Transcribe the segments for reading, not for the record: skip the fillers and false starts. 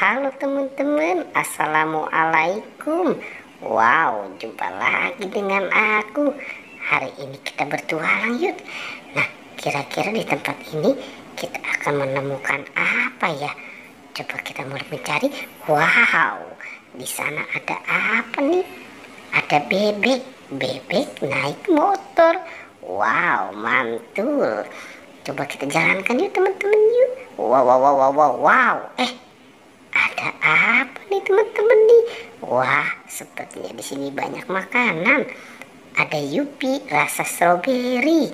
Halo teman-teman, assalamualaikum. Wow, jumpa lagi dengan aku. Hari ini kita bertualang yuk. Nah, kira-kira di tempat ini kita akan menemukan apa ya? Coba kita mulai mencari. Wow, di sana ada apa nih? Ada bebek naik motor. Wow, mantul. Coba kita jalankan yuk teman-teman yuk. Wow. Ada apa nih teman-teman nih? Wah, sepertinya di sini banyak makanan. Ada Yupi rasa stroberi.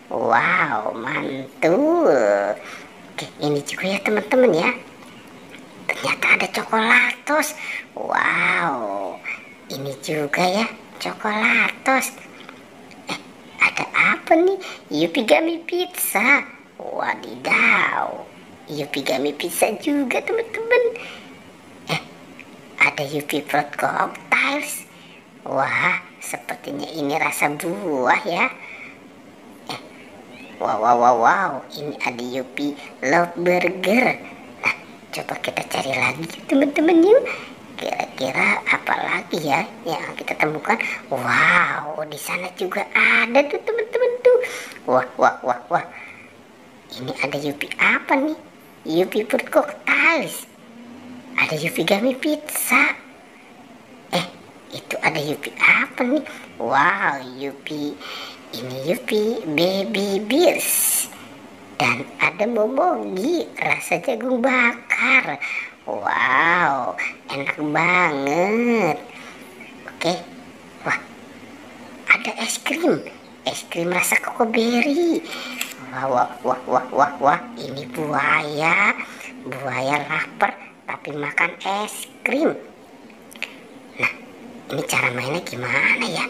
Wow, mantul. Oke, ini juga ya teman-teman ya. Ternyata ada coklatos. Wow, ini juga ya coklatos. Ada apa nih? Yupi Gummy Pizza. Wadidaw. Yupi Gummy Pizza juga teman-teman. Ada Yupi Fruit Cocktails. Wah, sepertinya ini rasa buah ya. Wow. Ini ada Yupi Love Burger. Nah, coba kita cari lagi teman-teman yuk. Kira-kira apa lagi ya yang kita temukan? Wow, di sana juga ada tuh teman-teman tuh. Wah. Ini ada Yupi apa nih? Yupi Fruit Cocktails. Ada Yupi Gummy Pizza. Itu ada Yupi apa nih? Wow, Yupi. Ini Yupi Baby Beers. Dan ada Momogi rasa jagung bakar. Wow, enak banget. Oke. Wah, ada es krim rasa koko berry. Wah, ini buaya lapar tapi makan es krim. Nah, ini cara mainnya gimana ya?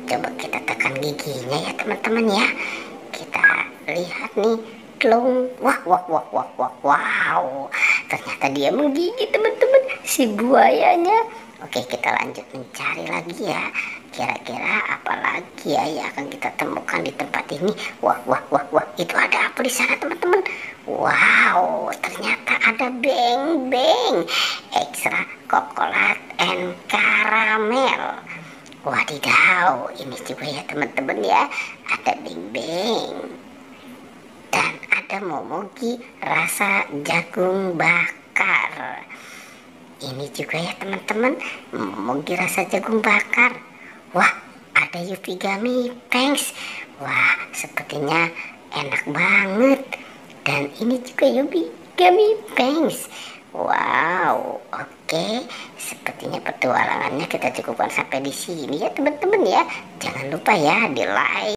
Coba kita tekan giginya ya teman-teman ya. Kita lihat nih, klong. Wow, ternyata dia menggigit teman-teman si buayanya. Oke, kita lanjut mencari lagi ya. Kira-kira apa lagi ya yang akan kita temukan di tempat ini? Wah, itu ada apa di sana teman-teman? Wow, ternyata ada beng extra coklat and caramel. Wadidaw, ini juga ya teman-teman ya, ada beng dan ada Momogi rasa jagung bakar. Ini juga ya teman-teman, Momogi rasa jagung bakar. Wah, ada Yupi Gummy Thanks. Wah, sepertinya enak banget. Dan ini juga Yupi Gummy Thanks. Wow, oke. Sepertinya petualangannya kita cukupkan sampai di sini ya teman-teman ya. Jangan lupa ya di like.